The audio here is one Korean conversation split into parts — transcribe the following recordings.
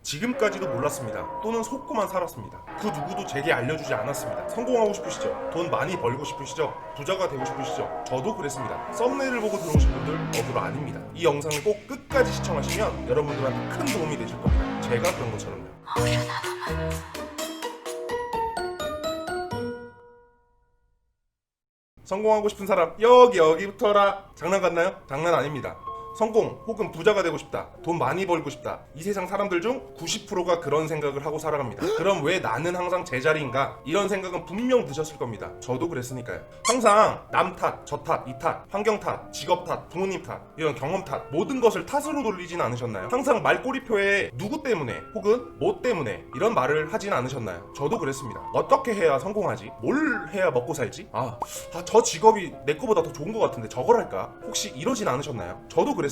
지금까지도 몰랐습니다. 또는 속고만 살았습니다. 그 누구도 제게 알려주지 않았습니다. 성공하고 싶으시죠? 돈 많이 벌고 싶으시죠? 부자가 되고 싶으시죠? 저도 그랬습니다. 썸네일을 보고 들어오신 분들 어부로 아닙니다. 이 영상을 꼭 끝까지 시청하시면 여러분들한테 큰 도움이 되실 겁니다. 제가 그런 것처럼요. 성공하고 싶은 사람 여기부터라. 장난 같나요? 장난 아닙니다. 성공 혹은 부자가 되고 싶다, 돈 많이 벌고 싶다, 이 세상 사람들 중 90%가 그런 생각을 하고 살아갑니다. 그럼 왜 나는 항상 제자리인가? 이런 생각은 분명 드셨을 겁니다. 저도 그랬으니까요. 항상 남 탓, 저 탓, 이 탓, 환경 탓, 직업 탓, 부모님 탓, 이런 경험 탓, 모든 것을 탓으로 돌리진 않으셨나요? 항상 말꼬리표에 누구 때문에 혹은 뭐 때문에 이런 말을 하진 않으셨나요? 저도 그랬습니다. 어떻게 해야 성공하지? 뭘 해야 먹고 살지? 저 직업이 내 거보다 더 좋은 것 같은데 저걸 할까? 혹시 이러진 않으셨나요? 저도 그랬습니다.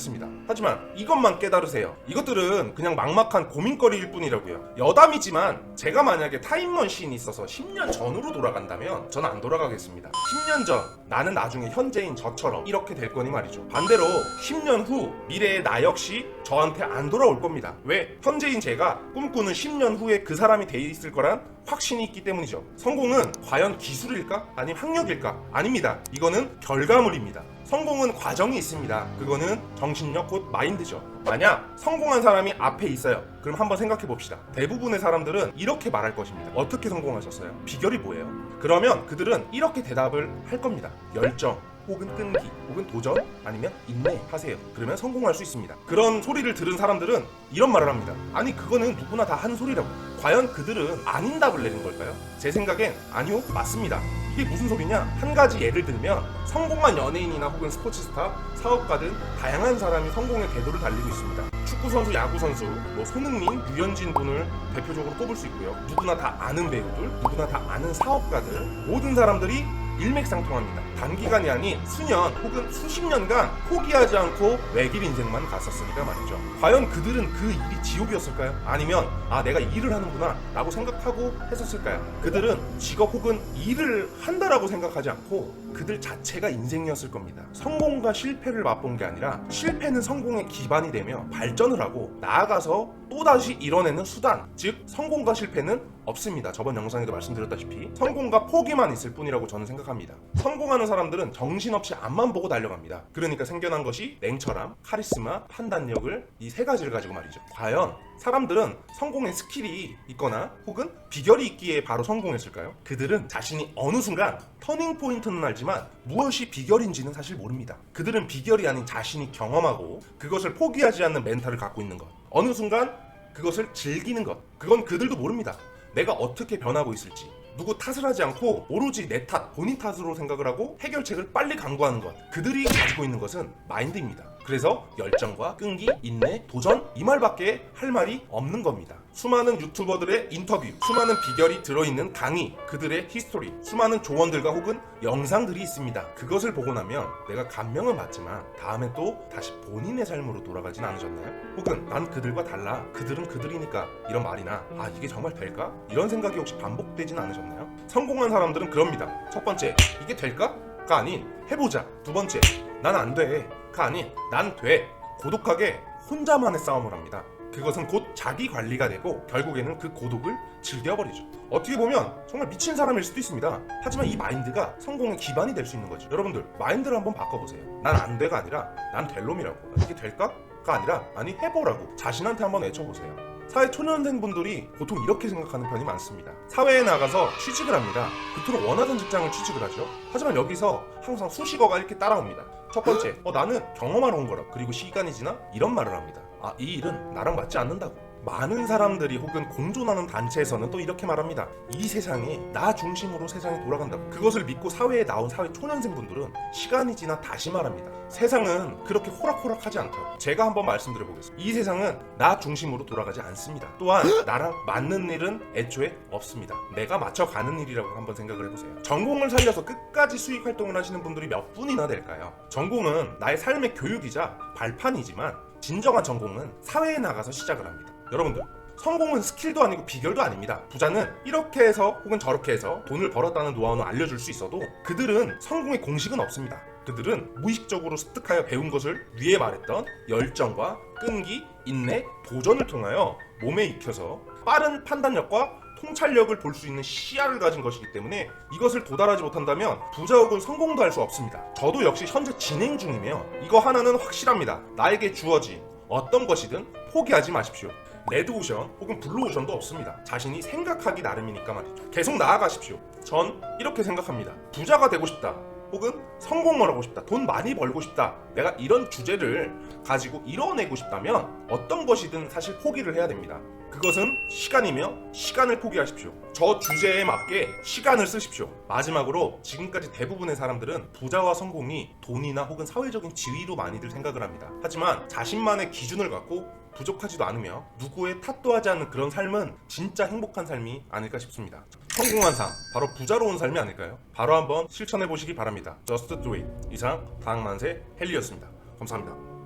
하지만 이것만 깨달으세요. 이것들은 그냥 막막한 고민거리일 뿐이라고요. 여담이지만 제가 만약에 타임머신이 있어서 10년 전으로 돌아간다면 저는 안 돌아가겠습니다. 10년 전 나는 나중에 현재인 저처럼 이렇게 될 거니 말이죠. 반대로 10년 후 미래의 나 역시 저한테 안 돌아올 겁니다. 왜? 현재인 제가 꿈꾸는 10년 후에 그 사람이 돼 있을 거란 확신이 있기 때문이죠. 성공은 과연 기술일까? 아니면 학력일까? 아닙니다. 이거는 결과물입니다. 성공은 과정이 있습니다. 그거는 정신력 곧 마인드죠. 만약 성공한 사람이 앞에 있어요. 그럼 한번 생각해 봅시다. 대부분의 사람들은 이렇게 말할 것입니다. 어떻게 성공하셨어요? 비결이 뭐예요? 그러면 그들은 이렇게 대답을 할 겁니다. 열정 혹은 끈기 혹은 도전 아니면 인내하세요. 그러면 성공할 수 있습니다. 그런 소리를 들은 사람들은 이런 말을 합니다. 아니 그거는 누구나 다 하는 소리라고. 과연 그들은 아닌 답을 내린 걸까요? 제 생각엔 아니요, 맞습니다. 이게 무슨 소리냐? 한 가지 예를 들면 성공한 연예인이나 혹은 스포츠스타, 사업가 등 다양한 사람이 성공의 궤도를 달리고 있습니다. 축구선수, 야구선수, 손흥민, 유현진 분을 대표적으로 꼽을 수 있고요. 누구나 다 아는 배우들, 누구나 다 아는 사업가들, 모든 사람들이 일맥상통합니다. 단기간이 아닌 수년 혹은 수십 년간 포기하지 않고 외길 인생만 갔었으니까 말이죠. 과연 그들은 그 일이 지옥이었을까요? 아니면 내가 일을 하는구나 라고 생각하고 했었을까요? 그들은 직업 혹은 일을 한다라고 생각하지 않고 그들 자체가 인생이었을 겁니다. 성공과 실패를 맛본 게 아니라 실패는 성공의 기반이 되며 발전을 하고 나아가서 또다시 이뤄내는 수단, 즉 성공과 실패는 없습니다. 저번 영상에도 말씀드렸다시피 성공과 포기만 있을 뿐이라고 저는 생각합니다. 성공하는 사람들은 정신없이 앞만 보고 달려갑니다. 그러니까 생겨난 것이 냉철함, 카리스마, 판단력을 이 세 가지를 가지고 말이죠. 과연 사람들은 성공의 스킬이 있거나 혹은 비결이 있기에 바로 성공했을까요? 그들은 자신이 어느 순간 터닝 포인트는 알지만 무엇이 비결인지는 사실 모릅니다. 그들은 비결이 아닌 자신이 경험하고 그것을 포기하지 않는 멘탈을 갖고 있는 것, 어느 순간 그것을 즐기는 것, 그건 그들도 모릅니다. 내가 어떻게 변하고 있을지, 누구 탓을 하지 않고 오로지 내 탓, 본인 탓으로 생각을 하고 해결책을 빨리 강구하는 것, 그들이 가지고 있는 것은 마인드입니다. 그래서 열정과 끈기, 인내, 도전, 이 말밖에 할 말이 없는 겁니다. 수많은 유튜버들의 인터뷰, 수많은 비결이 들어있는 강의, 그들의 히스토리, 수많은 조언들과 혹은 영상들이 있습니다. 그것을 보고 나면 내가 감명은 받지만 다음에 또 다시 본인의 삶으로 돌아가진 않으셨나요? 혹은 난 그들과 달라, 그들은 그들이니까 이런 말이나 이게 정말 될까? 이런 생각이 혹시 반복되진 않으셨나요? 성공한 사람들은 그럽니다. 첫 번째, 이게 될까? 가 아닌 해보자. 두 번째, 난 안 돼. 가 아닌 난 돼. 고독하게 혼자만의 싸움을 합니다. 그것은 곧 자기 관리가 되고 결국에는 그 고독을 즐겨버리죠. 어떻게 보면 정말 미친 사람일 수도 있습니다. 하지만 이 마인드가 성공의 기반이 될 수 있는 거죠. 여러분들 마인드를 한번 바꿔보세요. 난 안 돼가 아니라 난 될 놈이라고. 이게 될까? 가 아니라 해보라고 자신한테 한번 외쳐보세요. 사회 초년생분들이 보통 이렇게 생각하는 편이 많습니다. 사회에 나가서 취직을 합니다. 그토록 원하던 직장을 취직을 하죠. 하지만 여기서 항상 수식어가 이렇게 따라옵니다. 첫 번째, 나는 경험하러 온 거라. 그리고 시간이 지나 이런 말을 합니다. 이 일은 나랑 맞지 않는다고. 많은 사람들이 혹은 공존하는 단체에서는 또 이렇게 말합니다. 이 세상이 나 중심으로 세상이 돌아간다고. 그것을 믿고 사회에 나온 사회 초년생분들은 시간이 지나 다시 말합니다. 세상은 그렇게 호락호락하지 않다고. 제가 한번 말씀드려보겠습니다. 이 세상은 나 중심으로 돌아가지 않습니다. 또한 나랑 맞는 일은 애초에 없습니다. 내가 맞춰가는 일이라고 한번 생각을 해보세요. 전공을 살려서 끝까지 수익 활동을 하시는 분들이 몇 분이나 될까요? 전공은 나의 삶의 교육이자 발판이지만 진정한 전공은 사회에 나가서 시작을 합니다. 여러분들, 성공은 스킬도 아니고 비결도 아닙니다. 부자는 이렇게 해서 혹은 저렇게 해서 돈을 벌었다는 노하우는 알려줄 수 있어도 그들은 성공의 공식은 없습니다. 그들은 무의식적으로 습득하여 배운 것을 위에 말했던 열정과 끈기, 인내, 도전을 통하여 몸에 익혀서 빠른 판단력과 통찰력을 볼 수 있는 시야를 가진 것이기 때문에 이것을 도달하지 못한다면 부자 혹은 성공도 할 수 없습니다. 저도 역시 현재 진행 중이며 이거 하나는 확실합니다. 나에게 주어진 어떤 것이든 포기하지 마십시오. 레드오션 혹은 블루오션도 없습니다. 자신이 생각하기 나름이니까 말이죠. 계속 나아가십시오. 전 이렇게 생각합니다. 부자가 되고 싶다. 혹은 성공을 하고 싶다. 돈 많이 벌고 싶다. 내가 이런 주제를 가지고 이뤄내고 싶다면 어떤 것이든 사실 포기를 해야 됩니다. 그것은 시간이며 시간을 포기하십시오. 저 주제에 맞게 시간을 쓰십시오. 마지막으로 지금까지 대부분의 사람들은 부자와 성공이 돈이나 혹은 사회적인 지위로 많이들 생각을 합니다. 하지만 자신만의 기준을 갖고 부족하지도 않으며 누구의 탓도 하지 않는 그런 삶은 진짜 행복한 삶이 아닐까 싶습니다. 성공한 삶, 바로 부자로운 삶이 아닐까요? 바로 한번 실천해 보시기 바랍니다. Just do it. 이상 다학만세 헨리였습니다. 감사합니다.